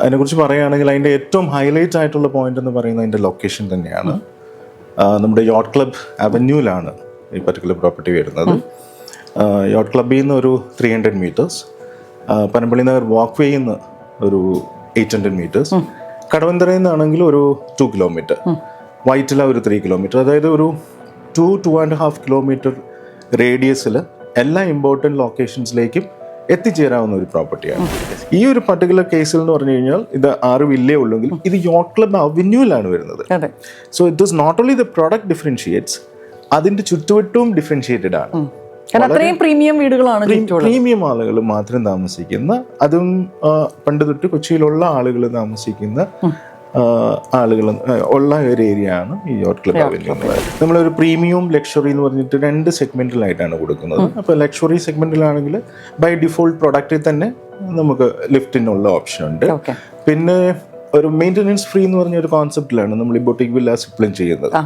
അതിനെക്കുറിച്ച് പറയുകയാണെങ്കിൽ അതിൻ്റെ ഏറ്റവും ഹൈലൈറ്റ് ആയിട്ടുള്ള പോയിന്റ് എന്ന് പറയുന്നത് അതിൻ്റെ ലൊക്കേഷൻ തന്നെയാണ്. നമ്മുടെ യോട്ട് ക്ലബ് അവന്യൂലാണ് ഈ പർട്ടിക്കുലർ പ്രോപ്പർട്ടി വരുന്നത്. യോട്ട് ക്ലബ്ബിൽ നിന്ന് ഒരു 300 meters, പനമ്പള്ളി നഗർ വാക്ക് വേയിൽ നിന്ന് ഒരു 800 meters, കടവന്തറയിൽ നിന്നാണെങ്കിൽ ഒരു 2 kilometer, വൈറ്റില ഒരു 3 kilometer, അതായത് ഒരു 2.5 kilometer റേഡിയസിൽ എല്ലാ ഇമ്പോർട്ടൻറ്റ് ലൊക്കേഷൻസിലേക്കും എത്തിച്ചേരാവുന്ന ഒരു പ്രോപ്പർട്ടിയാണ്. ഈ ഒരു പർട്ടിക്കുലർ കേസിൽ എന്ന് പറഞ്ഞു കഴിഞ്ഞാൽ ഇത് 6 വില്ലേ ഉള്ളെങ്കിൽ ഇത് യോട്ട് ക്ലബ് അവന്യൂലാണ് വരുന്നത്. So it is not only the product differentiates, അതിന്റെ ചുറ്റുവട്ടവും ഡിഫറൻഷിയേറ്റഡ് ആണ്. പ്രീമിയം ആളുകൾ മാത്രം താമസിക്കുന്ന, അതും പണ്ട് തൊട്ട് കൊച്ചിയിലുള്ള ആളുകൾ താമസിക്കുന്ന ആളുകൾ ഉള്ള ഒരു ഏരിയ ആണ് ഈ യോട്ട് ക്ലബ് അവന്യൂ. നമ്മളൊരു പ്രീമിയം ലക്ഷറി എന്ന് പറഞ്ഞിട്ട് 2 സെഗ്മെന്റിലായിട്ടാണ് കൊടുക്കുന്നത്. അപ്പോൾ ലക്ഷറി സെഗ്മെന്റിലാണെങ്കിൽ ബൈ ഡിഫോൾട്ട് പ്രൊഡക്റ്റിൽ തന്നെ നമുക്ക് ലിഫ്റ്റിനുള്ള ഓപ്ഷൻ ഉണ്ട്. പിന്നെ ഒരു മെയിൻ്റനൻസ് ഫ്രീ എന്ന് പറഞ്ഞ ഒരു കോൺസെപ്റ്റിലാണ് നമ്മൾ ഈ ബൊട്ടിക് വില്ലാസ് ഇംപ്ലിമെന്റ് ചെയ്യുന്നത്.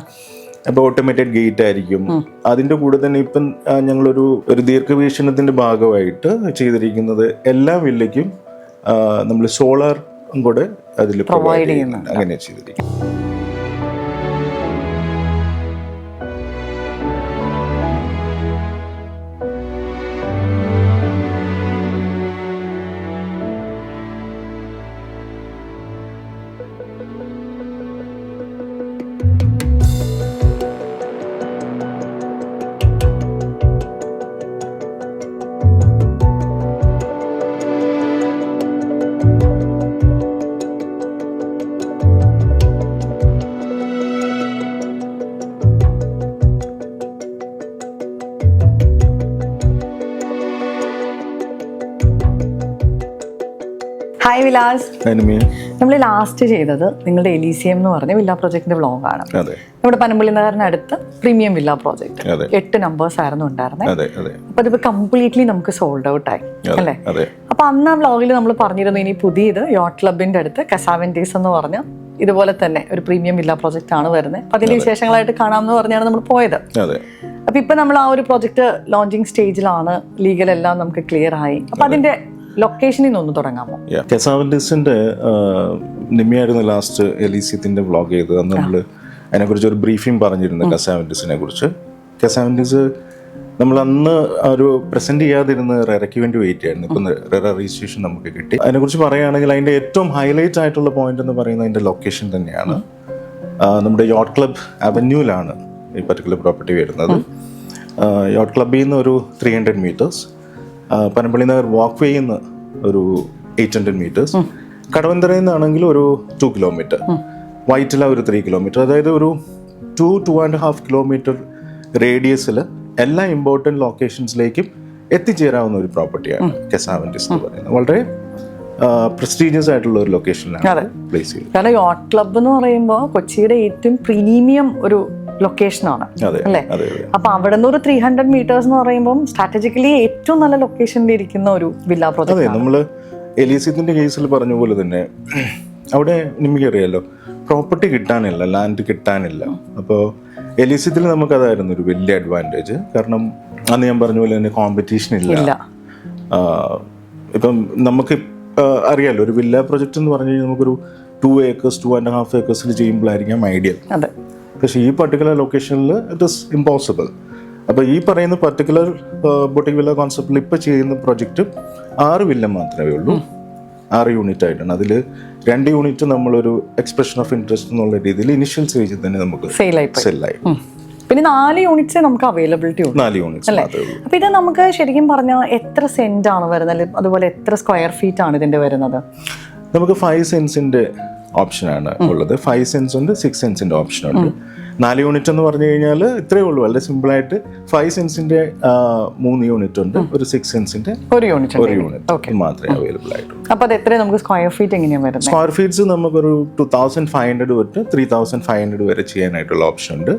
അപ്പോൾ ഓട്ടോമേറ്റഡ് ഗേറ്റ് ആയിരിക്കും. അതിൻ്റെ കൂടെ തന്നെ ഇപ്പം ഞങ്ങളൊരു ദീർഘവീക്ഷണത്തിൻ്റെ ഭാഗമായിട്ട് ചെയ്തിരിക്കുന്നത് എല്ലാ വില്ലയ്ക്കും നമ്മൾ സോളാർ കൂടെ അതിൽ പ്രൊവൈഡ് ചെയ്യുന്നുണ്ട്. അങ്ങനെ ചെയ്തിരിക്കും. ഹായ് വിലാസ്, നമ്മൾ ലാസ്റ്റ് ചെയ്തത് നിങ്ങളുടെ എലീസിയം എന്ന് പറഞ്ഞ വില്ല പ്രോജക്റ്റിന്റെ വ്ളോഗാണ്. നമ്മുടെ പനമ്പള്ളി നഗറിനടുത്ത് പ്രീമിയം വില്ല പ്രോജക്റ്റ് 8 numbers ആയിരുന്നു ഉണ്ടായിരുന്നത്. അപ്പൊ അതിപ്പോ കംപ്ലീറ്റ്ലി നമുക്ക് സോൾഡ് ഔട്ട് ആയി അല്ലേ? അപ്പൊ അന്ന് ആ വ്ളോഗിൽ നമ്മൾ പറഞ്ഞിരുന്നു ഇനി പുതിയത് യോട്ട് ക്ലബിന്റെ അടുത്ത് കസാവൻറ്റീസ് എന്ന് പറഞ്ഞ ഇതുപോലെ തന്നെ ഒരു പ്രീമിയം വില്ല പ്രോജക്റ്റ് ആണ് വരുന്നത്. അപ്പൊ അതിന്റെ വിശേഷങ്ങളായിട്ട് കാണാമെന്ന് പറഞ്ഞാണ് നമ്മൾ പോയത്. അപ്പൊ ഇപ്പൊ നമ്മൾ ആ ഒരു പ്രോജക്റ്റ് ലോഞ്ചിങ് സ്റ്റേജിലാണ്. ലീഗൽ എല്ലാം നമുക്ക് ക്ലിയർ ആയി. അപ്പൊ അതിന്റെ ലൊക്കേഷനിൽ നിന്ന് തുടങ്ങാമോ? കസാവൻറ്റീസിന്റെ നിമ്മിയായിരുന്നു ലാസ്റ്റ് എലീസിയത്തിന്റെ വ്ളോഗ് ചെയ്തത്. അന്ന് നമ്മൾ അതിനെക്കുറിച്ച് ഒരു ബ്രീഫിംഗ് പറഞ്ഞിരുന്നു കസാവൻറ്റീസിനെ കുറിച്ച്. കസാവൻറ്റീസ് നമ്മൾ അന്ന് ഒരു പ്രസന്റ് ചെയ്യാതിരുന്ന് റെറയ്ക്ക് വേണ്ടി വെയിറ്റ് ആയിരുന്നു. ഇപ്പം റെറ രജിസ്ട്രേഷൻ നമുക്ക് കിട്ടി. അതിനെക്കുറിച്ച് പറയുകയാണെങ്കിൽ അതിൻ്റെ ഏറ്റവും ഹൈലൈറ്റ് ആയിട്ടുള്ള പോയിന്റ് എന്ന് പറയുന്നത് അതിൻ്റെ ലൊക്കേഷൻ തന്നെയാണ്. നമ്മുടെ യോട്ട് ക്ലബ് അവന്യൂലാണ് ഈ പർട്ടിക്കുലർ പ്രോപ്പർട്ടി വരുന്നത്. യോട്ട് ക്ലബ്ബിൽ നിന്ന് ഒരു 300 meters, പനമ്പള്ളി നഗർ വാക്ക് വേയിൽ നിന്ന് ഒരു 800 meters, കടവന്തറയിൽ നിന്നാണെങ്കിൽ ഒരു 2 kilometer, വൈറ്റില ഒരു 3 kilometer, അതായത് ഒരു 2.5 kilometer റേഡിയസിൽ എല്ലാ ഇമ്പോർട്ടൻറ്റ് ലൊക്കേഷൻസിലേക്കും എത്തിച്ചേരാവുന്ന ഒരു പ്രോപ്പർട്ടിയാണ് കസാവൻറ്റീസ് എന്ന് പറയുന്നത്. വളരെ പ്രസ്റ്റീജിയസ് ആയിട്ടുള്ള ഒരു ലൊക്കേഷനിലാണ് പ്ലേസ് ചെയ്യുന്നത്. കാരണം യോട്ട് ക്ലബ്ബ് എന്ന് പറയുമ്പോൾ കൊച്ചിയുടെ ഏറ്റവും പ്രീമിയം ഒരു ലൊക്കേഷനാണ് അല്ലേ? അപ്പൊ അവിടെ നിന്ന് ഒരു 300 meters എന്ന് പറയുമ്പോൾ സ്ട്രാറ്റജിക്കലി ഏറ്റവും നല്ല ലൊക്കേഷനിൽ ഇരിക്കുന്ന ഒരു വില്ല പ്രോജക്റ്റ്. അതെ, നമ്മള് എലീസിയത്തിന്റെ കേസിൽ പറഞ്ഞ പോലെ തന്നെ അവിടെ നിങ്ങൾക്കറിയാലോ പ്രോപ്പർട്ടി കിട്ടാനില്ല, ലാൻഡ് കിട്ടാനില്ല. അപ്പോൾ എലീസിയത്തിൽ നമുക്കതായിരുന്നു ഒരു വലിയ അഡ്വാൻറ്റേജ്. കാരണം അന്ന് ഞാൻ പറഞ്ഞ പോലെ തന്നെ കോമ്പറ്റീഷൻ ഇല്ല. ഇപ്പം നമുക്ക് അറിയാലോ ഒരു വില്ല പ്രൊജക്റ്റ് എന്ന് പറഞ്ഞു കഴിഞ്ഞാൽ നമുക്കൊരു 2 acres 2.5 acres ചെയ്യുമ്പോഴായിരിക്കാം ഐഡിയൽ. പക്ഷേ ഈ പർട്ടിക്കുലർ ലൊക്കേഷനിൽ ഇറ്റ് ഇസ് ഇമ്പോസിബിൾ. അപ്പോൾ ഈ പറയുന്ന പർട്ടിക്കുലർ ബൊട്ടിക് വില്ല കോൺസെപ്റ്റിൽ ഇപ്പോൾ ചെയ്യുന്ന പ്രൊജക്റ്റ് 6 വില്ല മാത്രമേ ഉള്ളൂ. 6 യൂണിറ്റ് ആയിട്ടാണ്. അതിൽ 2 യൂണിറ്റ് നമ്മളൊരു എക്സ്പ്രഷൻ ഓഫ് ഇൻട്രസ്റ്റ് എന്നുള്ള രീതിയിൽ ഇനിഷ്യൽ സ്റ്റേജിൽ തന്നെ നമുക്ക് സെല്ലായി. പിന്നെ 4 യൂണിറ്റ്സ് നമുക്ക് അവൈലബിലിറ്റി ഉണ്ട്. 4 യൂണിറ്റ്സ് മാത്രമേ ഉള്ളൂ. അപ്പോൾ ഇത് നമുക്ക് ശരിക്കും പറഞ്ഞാൽ എത്ര സെന്റ് ആണ് വരുന്നത്, അതുപോലെ എത്ര സ്ക്വയർ ഫീറ്റ് ആണ് ഇതിന്റെ വരുന്നത്? നമുക്ക് 5 സെൻസിന്റെ ഓപ്ഷനാണ് ഉള്ളത്. 5 സെൻസ് ഉണ്ട്, 6 സെൻസിന്റെ ഓപ്ഷൻ ഉണ്ട്. 4 യൂണിറ്റ് എന്ന് പറഞ്ഞു കഴിഞ്ഞാൽ ഇത്രയേ ഉള്ളൂ. വളരെ സിമ്പിൾ ആയിട്ട് 5 സെൻസിന്റെ 3 യൂണിറ്റ് ഉണ്ട്, ഒരു 6 സെൻസിന്റെ ഒരു യൂണിറ്റ് മാത്രമേ അവൈലബിൾ ആയിട്ടുള്ളൂ. അപ്പോൾ അത് എത്ര നമുക്ക് സ്ക്വയർ ഫീറ്റ് എങ്ങനെയാണ് വരുന്നത്? സ്ക്വയർ ഫീറ്റ്സ് നമുക്കൊരു 2500 തൊട്ട് 3500 വരെ ചെയ്യാനായിട്ടുള്ള ഓപ്ഷൻ ഉണ്ട്.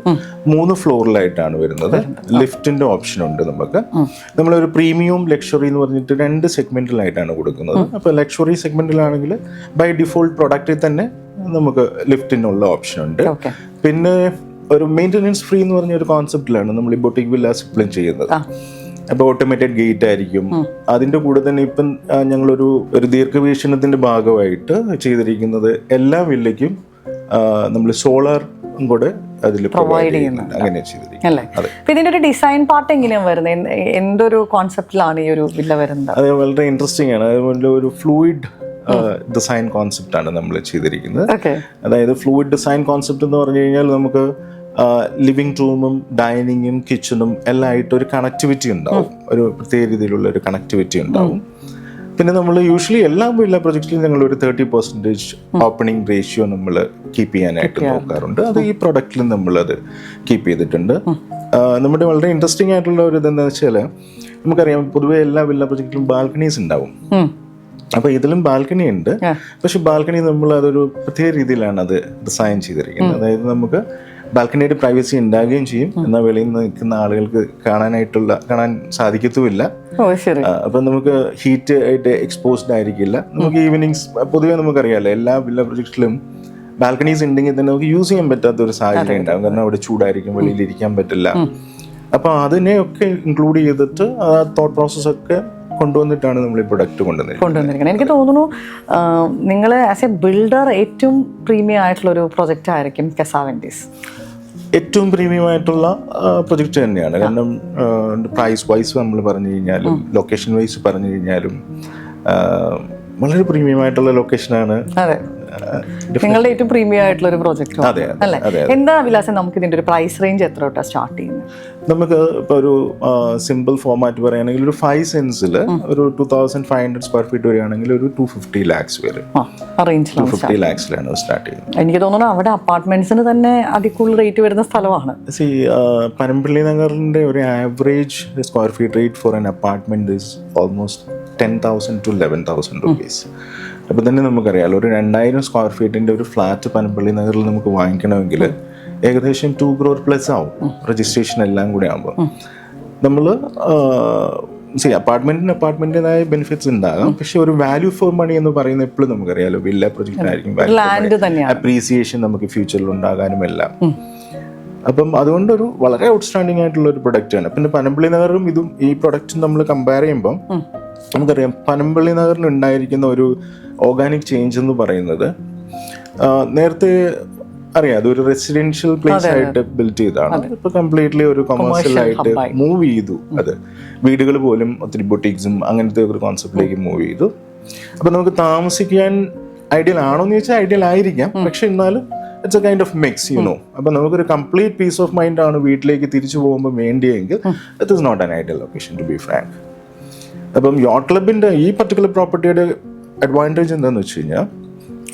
3 ഫ്ലോറിലായിട്ടാണ് വരുന്നത്. ലിഫ്റ്റിന്റെ ഓപ്ഷൻ ഉണ്ട് നമുക്ക്. നമ്മളൊരു പ്രീമിയം ലക്ഷറി എന്ന് പറഞ്ഞിട്ട് 2 സെഗ്മെന്റിലായിട്ടാണ് കൊടുക്കുന്നത്. അപ്പോൾ ലക്ഷറി സെഗ്മെന്റിലാണെങ്കിൽ ബൈ ഡിഫോൾട്ട് പ്രൊഡക്റ്റിൽ തന്നെ നമുക്ക് ലിഫ്റ്റിനുള്ള ഓപ്ഷൻ ഉണ്ട്. പിന്നെ ഒരു മെയിൻ്റനൻസ് ഫ്രീ എന്ന് പറഞ്ഞ ഒരു കോൺസെപ്റ്റിലാണ് നമ്മൾ ഈ ബൊട്ടിക് വില്ലാസ് ഇംപ്ലിമെന്റ് ചെയ്യുന്നത്. അപ്പോൾ ഓട്ടോമേറ്റഡ് ഗേറ്റ് ആയിരിക്കും. അതിൻ്റെ കൂടെ തന്നെ ഇപ്പം ഞങ്ങളൊരു ദീർഘവീക്ഷണത്തിൻ്റെ ഭാഗമായിട്ട് ചെയ്തിരിക്കുന്നത് എല്ലാ വില്ലയ്ക്കും നമ്മൾ സോളാർ കൂടെ അതിൽ പ്രൊവൈഡ് ചെയ്യുന്നുണ്ട്. അങ്ങനെ ചെയ്തിരിക്കുന്നത്. ഇതിന്റെ ഒരു ഡിസൈൻ പാർട്ട് എങ്ങനെയാണ് വരുന്നത്? എന്തൊരു കോൺസെപ്റ്റിലാണ് ഈ ഒരു വില്ല വരുന്നത്? അത് വളരെ ഇൻട്രസ്റ്റിംഗ് ആണ്. അതുപോലെ ഒരു ഫ്ലൂയിഡ് ഡിസൈൻ കോൺസെപ്റ്റ് ആണ് നമ്മൾ ചെയ്തിരിക്കുന്നത്. അതായത് ഫ്ലൂയിഡ് ഡിസൈൻ കോൺസെപ്റ്റ് എന്ന് പറഞ്ഞു കഴിഞ്ഞാൽ നമുക്ക് ലിവിങ് റൂമും ഡൈനിങ്ങും കിച്ചണും എല്ലാം ആയിട്ട് ഒരു കണക്ടിവിറ്റി ഉണ്ടാവും, ഒരു പ്രത്യേക രീതിയിലുള്ള ഒരു കണക്ടിവിറ്റി ഉണ്ടാവും. പിന്നെ നമ്മൾ യൂഷ്വലി എല്ലാ വില്ല പ്രൊജക്റ്റിലും ഞങ്ങൾ ഒരു 30% ഓപ്പണിംഗ് റേഷ്യോ നമ്മൾ കീപ്പ് ചെയ്യാനായിട്ട് നോക്കാറുണ്ട്. അത് ഈ പ്രൊഡക്റ്റിലും നമ്മളത് കീപ്പ് ചെയ്തിട്ടുണ്ട്. നമ്മുടെ വളരെ ഇൻട്രസ്റ്റിംഗ് ആയിട്ടുള്ള ഒരു ഇതെന്താ വെച്ചാൽ, നമുക്കറിയാം പൊതുവെ എല്ലാ വില്ല പ്രൊജക്റ്റിലും ബാൽക്കണീസ് ഉണ്ടാവും. അപ്പോൾ ഇതിലും ബാൽക്കണി ഉണ്ട്. പക്ഷെ ബാൽക്കണി നമ്മൾ അതൊരു പ്രത്യേക രീതിയിലാണ് അത് ഡിസൈൻ ചെയ്തിരിക്കുന്നത്. അതായത് നമുക്ക് ബാൽക്കണിയുടെ പ്രൈവസി ഉണ്ടാകുകയും ചെയ്യും, എന്നാൽ വെളിയിൽ നിന്ന് നിൽക്കുന്ന ആളുകൾക്ക് കാണാൻ സാധിക്കത്തുമില്ല. അപ്പം നമുക്ക് ഹീറ്റ് ആയിട്ട് എക്സ്പോസ്ഡ് ആയിരിക്കില്ല. നമുക്ക് ഈവനിങ്സ് പൊതുവെ നമുക്കറിയാമല്ലോ, എല്ലാ വില്ല പ്രൊജക്റ്റിലും ബാൽക്കണീസ് ഉണ്ടെങ്കിൽ തന്നെ നമുക്ക് യൂസ് ചെയ്യാൻ പറ്റാത്ത ഒരു സാഹചര്യം ഉണ്ടാകും. കാരണം അവിടെ ചൂടായിരിക്കും, വെളിയിൽ ഇരിക്കാൻ പറ്റില്ല. അപ്പോൾ അതിനെയൊക്കെ ഇൻക്ലൂഡ് ചെയ്തിട്ട് ആ തോട്ട് പ്രോസസ്സൊക്കെ കൊണ്ടുവന്നിട്ടാണ് നമ്മൾ ഈ പ്രൊഡക്റ്റ് കൊണ്ടുവന്നിരിക്കുന്നത്. എനിക്ക് തോന്നുന്നു നിങ്ങൾ ആസ് എ ബിൽഡർ ഏറ്റവും പ്രീമിയം ആയിട്ടുള്ള ഒരു പ്രൊജക്റ്റ് ആയിരിക്കും കസാവെന്റിസ്. ഏറ്റവും പ്രീമിയം ആയിട്ടുള്ള പ്രൊജക്റ്റ് തന്നെയാണ്. കാരണം പ്രൈസ് വൈസ് നമ്മൾ പറഞ്ഞു കഴിഞ്ഞാലും ലൊക്കേഷൻ വൈസ് പറഞ്ഞു കഴിഞ്ഞാലും വളരെ പ്രീമിയം ആയിട്ടുള്ള ലൊക്കേഷനാണ്. നിങ്ങളുടെ ഏറ്റവും പ്രീമിയം ആയിട്ടുള്ള ഒരു പ്രോജക്റ്റ് അല്ലേ? എന്താ വിലാസം, നമുക്ക് ഇതിന്റെ ഒരു പ്രൈസ് റേഞ്ച് എത്ര തൊട്ടാ സ്റ്റാർട്ട് ചെയ്യുന്നത്? നമുക്ക് ഇപ്പോൾ ഒരു സിമ്പിൾ ഫോർമാറ്റ് പറയുകയാണെങ്കിൽ ഒരു 5 സെൻസിൽ ഒരു 2500 സ്ക്വയർ ഫീറ്റ് വരികയാണെങ്കിൽ ഒരു 250 lakhs വരെ 250 lakhsലാണ് സ്റ്റാർട്ട് ചെയ്യുന്നത്. എനിക്ക് തോന്നുന്നു അവിടെ അപ്പാർട്ട്മെന്റ്സിന് തന്നെ അതികൂടുതൽ റേറ്റ് വരുന്ന സ്ഥലമാണ്. പനമ്പള്ളി നഗറിന്റെ ഒരു average square feet rate for an apartment is almost 10,000 to 11,000 rupees. അപ്പോൾ തന്നെ നമുക്കറിയാമല്ലോ, ഒരു 2000 സ്ക്വയർ ഫീറ്റിൻ്റെ ഒരു ഫ്ലാറ്റ് പനമ്പള്ളി നഗറിൽ നമുക്ക് വാങ്ങിക്കണമെങ്കിൽ ഏകദേശം 2 crore plus ആവും, രജിസ്ട്രേഷൻ എല്ലാം കൂടി ആകുമ്പോൾ. നമ്മൾ അപ്പാർട്ട്മെന്റിൻ്റെതായ ബെനിഫിറ്റ്സ് ഉണ്ടാകാം, പക്ഷെ ഒരു വാല്യൂ ഫോർ മണി എന്ന് പറയുന്നത് എപ്പോഴും നമുക്കറിയാലോ വില്ല പ്രൊജക്റ്റ് ആയിരിക്കും. അപ്രീസിയേഷൻ നമുക്ക് ഫ്യൂച്ചറിൽ ഉണ്ടാകാനും എല്ലാം. അപ്പം അതുകൊണ്ടൊരു വളരെ ഔട്ട്സ്റ്റാൻഡിങ് ആയിട്ടുള്ള ഒരു പ്രൊഡക്റ്റാണ്. പിന്നെ പനമ്പള്ളി നഗറും ഇതും ഈ പ്രൊഡക്റ്റും നമ്മൾ കമ്പയർ ചെയ്യുമ്പം നമുക്കറിയാം പനമ്പള്ളി നഗറിന് ഉണ്ടായിരിക്കുന്ന ഒരു ഓർഗാനിക് ചേഞ്ച് എന്ന് പറയുന്നത്, നേരത്തെ അറിയാം അതൊരു റെസിഡൻഷ്യൽ പ്ലേസ് ആയിട്ട് ബിൽഡ് ചെയ്തതാണ്. ഇപ്പൊ കംപ്ലീറ്റ്ലി ഒരു കൊമേഴ്സ്യൽ ആയിട്ട് മൂവ് ചെയ്തു. അത് വീടുകൾ പോലും ഒത്തിരി ബൊട്ടീക്സും അങ്ങനത്തെ ഒരു കോൺസെപ്റ്റിലേക്ക് മൂവ് ചെയ്തു. അപ്പൊ നമുക്ക് താമസിക്കാൻ ഐഡിയൽ ആണോ എന്ന് ചോദിച്ചാൽ ഐഡിയൽ ആയിരിക്കാം, പക്ഷെ എന്നാലും it's A kind of mix, you know. അപ്പം നമുക്കൊരു കംപ്ലീറ്റ് പീസ് ഓഫ് മൈൻഡ് ആണ് വീട്ടിലേക്ക് തിരിച്ചു പോകുമ്പോൾ വേണ്ടിയെങ്കിൽ it is not an ideal location, to be frank. അപ്പം യോട്ട് ക്ലബിൻ്റെ ഈ പർട്ടിക്കുലർ പ്രോപ്പർട്ടിയുടെ അഡ്വാൻറ്റേജ് എന്താണെന്ന് വെച്ച് കഴിഞ്ഞാൽ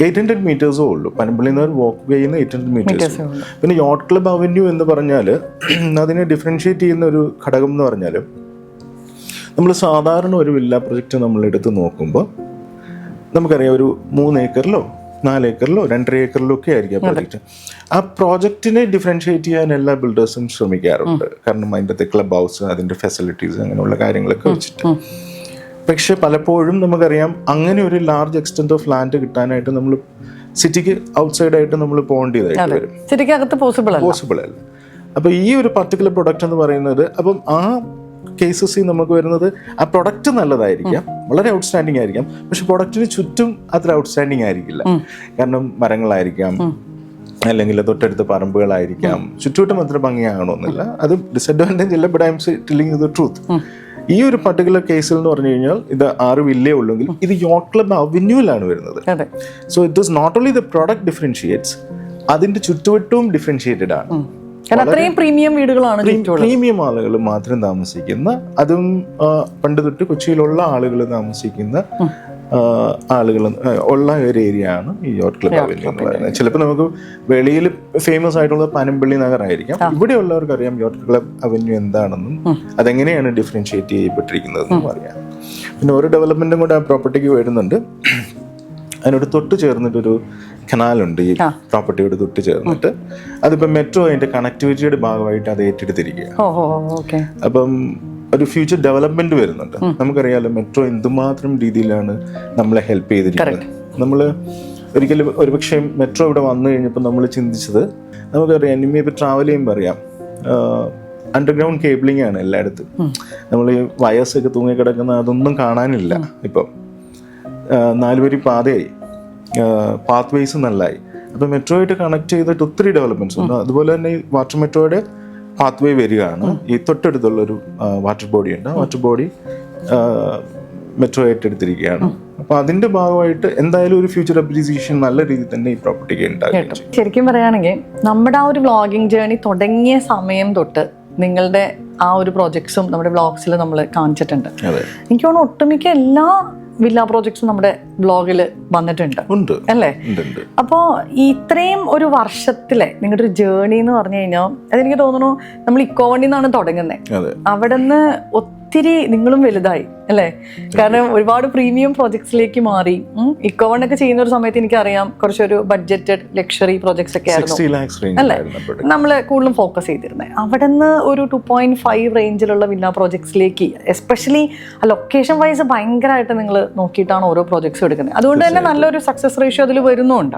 800 meters ഉള്ളൂ. പനമ്പള്ളി നിന്ന് വാക്ക് ചെയ്യുന്ന 800 meters. പിന്നെ യോട്ട് ക്ലബ് അവന്യൂ എന്ന് പറഞ്ഞാൽ അതിനെ ഡിഫറൻഷിയേറ്റ് ചെയ്യുന്ന ഒരു ഘടകം എന്ന് പറഞ്ഞാൽ, നമ്മൾ സാധാരണ ഒരു വില്ല പ്രൊജക്റ്റ് നമ്മൾ എടുത്ത് നോക്കുമ്പോൾ നമുക്കറിയാം ഒരു 3 ഏക്കറിലോ 4 ഏക്കറിലോ 2.5 ഏക്കറിലോ ഒക്കെ ആയിരിക്കും ആ പ്രോജക്റ്റ്. ആ പ്രോജക്റ്റിനെ ഡിഫറൻഷിയേറ്റ് ചെയ്യാൻ എല്ലാ ബിൽഡേഴ്സും ശ്രമിക്കാറുണ്ട്. കാരണം അതിൻ്റെ ക്ലബ് ഹൗസ്, അതിൻ്റെ ഫെസിലിറ്റീസ്, അങ്ങനെയുള്ള കാര്യങ്ങളൊക്കെ വെച്ചിട്ട്. പക്ഷെ പലപ്പോഴും നമുക്കറിയാം അങ്ങനെ ഒരു ലാർജ് എക്സ്റ്റെന്റ് ഓഫ് ലാൻഡ് കിട്ടാനായിട്ട് നമ്മൾ സിറ്റിക്ക് ഔട്ട്സൈഡ് ആയിട്ട് നമ്മൾ പോകേണ്ടതായിട്ട് വരും. സിറ്റിക്കകത്ത് പോസിബിൾ അല്ല. അപ്പോൾ ഈ ഒരു പർട്ടിക്കുലർ പ്രൊഡക്റ്റ് എന്ന് പറയുന്നത്, അപ്പം ആ കേസസിൽ നമുക്ക് വരുന്നത് ആ പ്രൊഡക്റ്റ് നല്ലതായിരിക്കാം, വളരെ ഔട്ട്സ്റ്റാൻഡിങ് ആയിരിക്കാം, പക്ഷെ പ്രൊഡക്റ്റിന് ചുറ്റും അത്ര ഔട്ട്സ്റ്റാൻഡിങ് ആയിരിക്കില്ല. കാരണം മരങ്ങളായിരിക്കാം, അല്ലെങ്കിൽ തൊട്ടടുത്ത പറമ്പുകളായിരിക്കാം, ചുറ്റുവട്ടം അത്ര ഭംഗിയാകണമെന്നില്ല. അത് ഡിസഡ്വാൻറ്റേജ് ഇല്ല, but I M telling you the truth. ഈ ഒരു പർട്ടിക്കുലർ കേസിൽ എന്ന് പറഞ്ഞു കഴിഞ്ഞാൽ ഇത് 6 വില്ലേ ഉള്ളെങ്കിൽ ഇത് യോട്ട് ക്ലബ് അവന്യൂവിലാണ് വരുന്നത്. So it is not only the product differentiates, അതിന്റെ ചുറ്റുവട്ടവും ഡിഫറൻഷിയേറ്റഡ് ആണ്. പ്രീമിയം ആളുകൾ മാത്രം താമസിക്കുന്ന, അതും പണ്ട് തൊട്ട് കൊച്ചിയിലുള്ള ആളുകൾ താമസിക്കുന്ന ആളുകൾ ഉള്ള ഒരു ഏരിയ ആണ് ഈ യോട്ട് ക്ലബ് അവന്യൂ എന്ന് പറയുന്നത്. ചിലപ്പോൾ നമുക്ക് വെളിയിൽ ഫേമസ് ആയിട്ടുള്ള പനമ്പള്ളി നഗർ ആയിരിക്കാം, ഇവിടെ ഉള്ളവർക്ക് അറിയാം യോട്ട് ക്ലബ് അവന്യൂ എന്താണെന്നും അതെങ്ങനെയാണ് ഡിഫറൻഷിയേറ്റ് ചെയ്യപ്പെട്ടിരിക്കുന്നതെന്നും അറിയാം. പിന്നെ ഓരോ ഡെവലപ്മെന്റും കൂടെ ആ പ്രോപ്പർട്ടിക്ക് വരുന്നുണ്ട്. അതിനോട് തൊട്ട് ചേർന്നിട്ടൊരു കനാലുണ്ട് ഈ പ്രോപ്പർട്ടിയോട് തൊട്ട് ചേർന്നിട്ട്. അതിപ്പോൾ മെട്രോ അതിന്റെ കണക്ടിവിറ്റിയുടെ ഭാഗമായിട്ട് അത് ഏറ്റെടുത്തിരിക്കുക. അപ്പം ഒരു ഫ്യൂച്ചർ ഡെവലപ്മെന്റ് വരുന്നുണ്ട്. നമുക്കറിയാലോ മെട്രോ എന്തുമാത്രം രീതിയിലാണ് നമ്മളെ ഹെൽപ്പ് ചെയ്തിരിക്കുന്നത്. നമ്മൾ ഒരിക്കലും ഒരുപക്ഷെ മെട്രോ ഇവിടെ വന്നു കഴിഞ്ഞപ്പോൾ നമ്മൾ ചിന്തിച്ചത്, നമുക്കറിയാം ഇനിമേ ഇപ്പോൾ ട്രാവൽ ചെയ്യുമ്പോൾ അറിയാം അണ്ടർഗ്രൗണ്ട് കേബിളിംഗ് ആണ് എല്ലായിടത്തും. നമ്മൾ ഈ വയർസ് ഒക്കെ തൂങ്ങിക്കിടക്കുന്ന അതൊന്നും കാണാനില്ല. ഇപ്പം 4 വരി പാതയായി, പാത്ത് വേസ് നല്ലതായി. അപ്പോൾ മെട്രോയായിട്ട് കണക്ട് ചെയ്തിട്ട് ഒത്തിരി ഡെവലപ്മെന്റ്സ് ഉണ്ട്. അതുപോലെ തന്നെ ഈ വാട്ടർ മെട്രോയുടെ പാത്ത് വേ വരികയാണ്. ഈ തൊട്ടടുത്തുള്ളൊരു വാട്ടർ ബോഡി ഉണ്ട്. ആ വാട്ടർ ബോഡി മെട്രോ ഏറ്റെടുത്തിരിക്കുകയാണ്. അപ്പോൾ അതിന്റെ ഭാഗമായിട്ട് എന്തായാലും ഒരു ഫ്യൂച്ചർ അപ്രീസിയേഷൻ നല്ല രീതിയിൽ തന്നെ ഈ പ്രോപ്പർട്ടിക്ക് ഉണ്ടാകും. ശരിക്കും പറയുകയാണെങ്കിൽ നമ്മുടെ ആ ഒരു വ്ളോഗിങ് ജേർണി തുടങ്ങിയ സമയം തൊട്ട് നിങ്ങളുടെ ആ ഒരു പ്രോജക്ട്സും നമ്മുടെ വ്ളോഗ്സിൽ നമ്മൾ കാണിച്ചിട്ടുണ്ട്. എനിക്ക് തോന്നുന്നു ഒട്ടുമിക്ക എല്ലാ വില്ല പ്രോജക്ട്സും നമ്മുടെ വ്ളോഗിൽ വന്നിട്ടുണ്ട് അല്ലേ? അപ്പോൾ ഇത്രയും ഒരു വർഷത്തിലെ നിങ്ങളുടെ ഒരു ജേർണി എന്ന് പറഞ്ഞു കഴിഞ്ഞാൽ അതെനിക്ക് തോന്നുന്നു നമ്മൾ ഇക്കോവണ്ടിൽ നിന്നാണ് തുടങ്ങുന്നത്. അവിടെ നിന്ന് ഒത്തിരി നിങ്ങളും വലുതായി അല്ലേ? കാരണം ഒരുപാട് പ്രീമിയം പ്രോജക്ട്സിലേക്ക് മാറി. ഇക്കോവൺ ഒക്കെ ചെയ്യുന്ന ഒരു സമയത്ത് എനിക്കറിയാം കുറച്ചൊരു ബഡ്ജറ്റഡ് ലക്ഷറി പ്രോജക്ട്സ് ഒക്കെ ആയിരുന്നു അല്ലേ നമ്മൾ കൂടുതലും ഫോക്കസ് ചെയ്തിരുന്നത്. അവിടെ നിന്ന് ഒരു 2.5 റേഞ്ചിലുള്ള വില്ല പ്രോജക്ട്സിലേക്ക് എസ്പെഷ്യലി ലൊക്കേഷൻ വൈസ് ഭയങ്കരമായിട്ട് നിങ്ങൾ നോക്കിയിട്ടാണ് ഓരോ പ്രോജക്ട്സും എടുക്കുന്നത്. അതുകൊണ്ട് തന്നെ നല്ലൊരു സക്സസ് റേഷ്യോ അതിൽ വരുന്നുണ്ട്.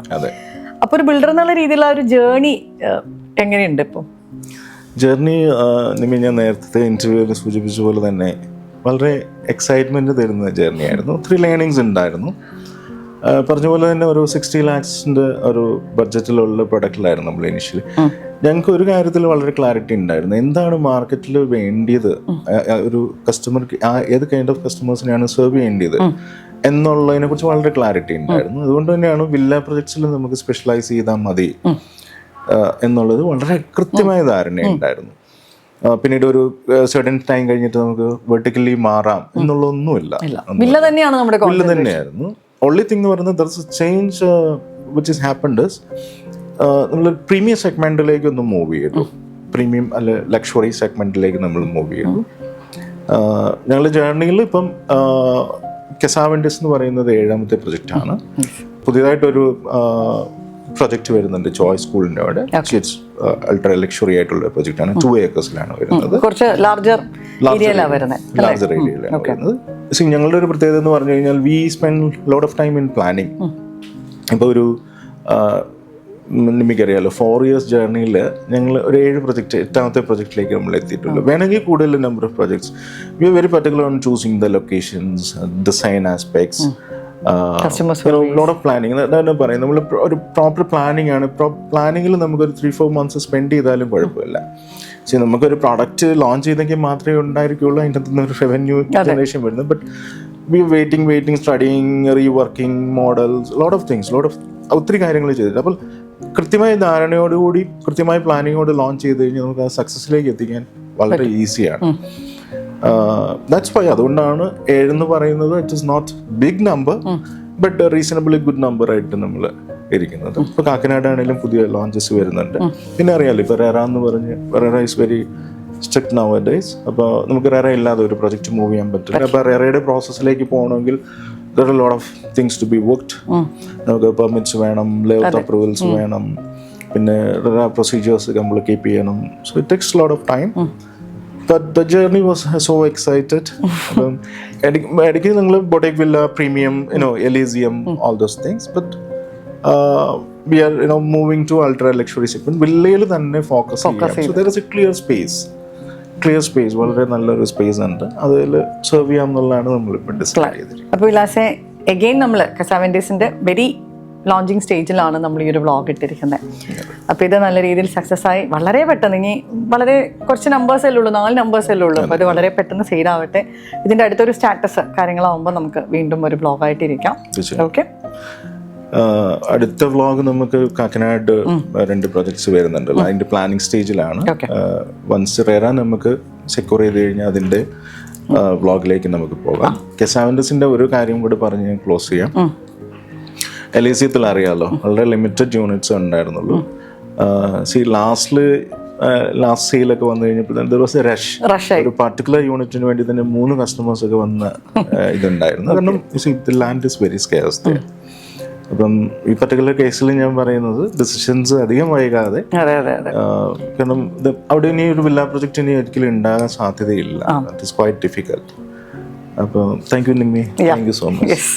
അപ്പോൾ ഒരു ബിൽഡർ എന്നുള്ള രീതിയിലുള്ള ഒരു ജേർണി എങ്ങനെയുണ്ട് ഇപ്പോൾ? ജേർണി ഞാൻ നേരത്തെ ഇൻ്റർവ്യൂവിൽ സൂചിപ്പിച്ച പോലെ തന്നെ വളരെ എക്സൈറ്റ്മെൻറ്റ് തരുന്ന ജേർണി ആയിരുന്നു. ഒത്തിരി ലേണിങ്സ് ഉണ്ടായിരുന്നു. പറഞ്ഞ പോലെ തന്നെ ഒരു 60 lakhs ഒരു ബഡ്ജറ്റിലുള്ള പ്രൊഡക്റ്റിലായിരുന്നു നമ്മൾ ഇനിഷ്യലി. ഞങ്ങൾക്ക് ഒരു കാര്യത്തിൽ വളരെ ക്ലാരിറ്റി ഉണ്ടായിരുന്നു, എന്താണ് മാർക്കറ്റിൽ വേണ്ടിയത്, ഒരു കസ്റ്റമർക്ക് ഏത് കൈൻഡ് ഓഫ് കസ്റ്റമേഴ്സിനെയാണ് സെർവ് ചെയ്യേണ്ടത് എന്നുള്ളതിനെ കുറിച്ച് വളരെ ക്ലാരിറ്റി ഉണ്ടായിരുന്നു. അതുകൊണ്ട് തന്നെയാണ് വില്ല പ്രൊജക്ട്സിൽ നമുക്ക് സ്പെഷ്യലൈസ് ചെയ്താൽ മതി എന്നുള്ളത് വളരെ കൃത്യമായ ധാരണയുണ്ടായിരുന്നു. പിന്നീട് ഒരു സർട്ടൻ ടൈം കഴിഞ്ഞിട്ട് നമുക്ക് വെർട്ടിക്കലി മാറാം എന്നുള്ളതൊന്നുമില്ല. വില്ല തന്നെയായിരുന്നു. ഓൺലി തിങ് എന്ന് പറയുന്നത് there is A change which is happened is നമ്മൾ പ്രീമിയം സെഗ്മെന്റിലേക്ക് ഒന്ന് മൂവ് ചെയ്തു. പ്രീമിയം അല്ലെ ലക്ഷറി സെഗ്മെന്റിലേക്ക് നമ്മൾ മൂവ് ചെയ്തു. ഞങ്ങളുടെ ജേർണിയിൽ ഇപ്പം കെസാവെൻഡിസ് എന്ന് പറയുന്നത് 7ാമത്തെ പ്രൊജക്റ്റാണ്. പുതിയതായിട്ടൊരു പ്രൊജക്ട് വരുന്നുണ്ട് ചോയ്സ് സ്കൂളിൻ്റെ അവിടെ. അൾട്രാ ലക്ഷറി ആയിട്ടുള്ള പ്രൊജക്റ്റാണ്. 2 acres വരുന്നത്. കുറച്ച് ലാർജർ ഏരിയയിലാണ് വരുന്നത്. ഞങ്ങളുടെ ഒരു പ്രത്യേകത എന്ന് പറഞ്ഞു കഴിഞ്ഞാൽ we spend lot of time in planning. ഇപ്പോൾ ഒരു നിമിക്കറിയാലോ 4 years ജേർണിയിൽ ഞങ്ങൾ ഒരു 7 പ്രൊജക്റ്റ് 8ാമത്തെ പ്രൊജക്റ്റിലേക്ക് നമ്മൾ എത്തിയിട്ടുള്ളൂ. വേണമെങ്കിൽ കൂടുതൽ number of projects. We are very particular on choosing the locations, design aspects, lot of planning. അതാണ് പറയുന്നത്, നമ്മൾ ഒരു പ്രോപ്പർ പ്ലാനിങ് ആണ്. പ്ലാനിങ്ങിൽ നമുക്കൊരു 3-4 months സ്പെൻഡ് ചെയ്താലും കുഴപ്പമില്ല. പക്ഷേ നമുക്കൊരു പ്രോഡക്റ്റ് ലോഞ്ച് ചെയ്തെങ്കിൽ മാത്രമേ ഉണ്ടായിരിക്കുള്ളൂ അതിൻ്റെ അകത്തുനിന്ന് ഒരു റവന്യൂ ജനറേഷൻ വരുന്നത്. But we waiting studying, reworking models, lot of ഒത്തിരി കാര്യങ്ങൾ ചെയ്തിട്ട്. അപ്പോൾ കൃത്യമായ ധാരണയോടുകൂടി കൃത്യമായ പ്ലാനിങ്ങോട് ലോഞ്ച് ചെയ്ത് കഴിഞ്ഞാൽ നമുക്ക് ആ സക്സസ്സിലേക്ക് എത്തിക്കാൻ വളരെ ഈസിയാണ്. ദാറ്റ്സ് വൈ അതുകൊണ്ടാണ് 7 എന്ന് പറയുന്നത്. It is not big number but reasonably good number ആയിട്ട് നമ്മൾ ഇരിക്കുന്നത്. ഇപ്പോൾ കാക്കനാട് ആണെങ്കിലും പുതിയ ലോഞ്ചസ് വരുന്നുണ്ട്. പിന്നെ അറിയാമല്ലോ ഇപ്പോൾ റെറ എന്ന് പറഞ്ഞ് RERA is very strict now days. അപ്പോൾ നമുക്ക് റെറ ഇല്ലാതെ ഒരു പ്രൊജക്റ്റ് മൂവ് ചെയ്യാൻ പറ്റില്ല. അപ്പോൾ റെറയുടെ പ്രോസസ്സിലേക്ക് പോകണമെങ്കിൽ there are a lot of things to be worked. നമുക്ക് പെർമിറ്റ്സ് വേണം, ലേഔട്ട് അപ്രൂവൽസ് വേണം, പിന്നെ പ്രൊസീജിയേഴ്സ് നമ്മൾ കീപ്പ് ചെയ്യണം. So it takes lot of time. But the journey was so excited. ഇടയ്ക്ക് നിങ്ങൾ boutique villa, premium, Elysium, all those things. But we are moving to ultra luxury segment. വില്ലയിൽ തന്നെ focus ചെയ്യാം. So there is a clear space, വളരെ നല്ലൊരു space ഉണ്ട്. അതിൽ serve ചെയ്യാം എന്നുള്ളതാണ് നമ്മളിപ്പോൾ ഡിസൈഡ് ചെയ്തിരിക്കുന്നത്. അപ്പോൾ വിലാസെ എഗെയിൻ നമ്മൾ കെസാവെൻഡിസിന്റെ വെരി ലോഞ്ചിങ് സ്റ്റേജിലാണ് നമ്മൾ ഈ ഒരു വ്ളോഗ് ഇട്ടിരിക്കുന്നത്. അപ്പോൾ ഇത് നല്ല രീതിയിൽ സക്സസ് ആയി വളരെ പെട്ടെന്ന്, ഇനി വളരെ കുറച്ച് നമ്പേഴ്സല്ലേ ഉള്ളൂ, 4 നമ്പേഴ്സല്ലേ ഉള്ളൂ. അപ്പോൾ അത് വളരെ പെട്ടെന്ന് സെയിൽ ആവട്ടെ. ഇതിൻ്റെ അടുത്തൊരു സ്റ്റാറ്റസ് കാര്യങ്ങളാവുമ്പോൾ നമുക്ക് വീണ്ടും ഒരു വ്ളോഗായിട്ടിരിക്കാം. ഓക്കെ, അടുത്ത വ്ളോഗ് നമുക്ക് കാക്കനാട് 2 പ്രൊജക്ട്സ് വരുന്നുണ്ട്. അതിന്റെ പ്ലാനിങ് സ്റ്റേജിലാണ്. വൺസ് റെറ നമുക്ക് സെക്യൂർ ചെയ്ത് കഴിഞ്ഞാൽ അതിന്റെ വ്ളോഗിലേക്ക് നമുക്ക് പോകാം. കെസാവെൻഡിസിന്റെ ഒരു കാര്യം കൂടി പറഞ്ഞ് ഞാൻ ക്ലോസ് ചെയ്യാം. എലീസിയത്തിൽ അറിയാലോ വളരെ ലിമിറ്റഡ് യൂണിറ്റ്സ് ഉണ്ടായിരുന്നുള്ളൂ. ലാസ്റ്റ് സെയിലൊക്കെ വന്നു കഴിഞ്ഞപ്പോൾ റഷ്. ഒരു പർട്ടിക്കുലർ യൂണിറ്റിന് വേണ്ടി തന്നെ 3 customers ഒക്കെ വന്ന ഇതുണ്ടായിരുന്നു. കാരണം ലാൻഡ് ഇസ് വെരി സ്കേഴ്സ്. അപ്പം ഈ പർട്ടിക്കുലർ കേസിൽ ഞാൻ പറയുന്നത് ഡിസിഷൻസ് അധികം വൈകാതെ, കാരണം അവിടെ ഇനി ഒരു വില്ല പ്രൊജക്റ്റ് ഇനി ഒരിക്കലും ഉണ്ടാകാൻ സാധ്യതയില്ല. It is quite difficult. അപ്പോൾ thank you Nimmi, thank you so much.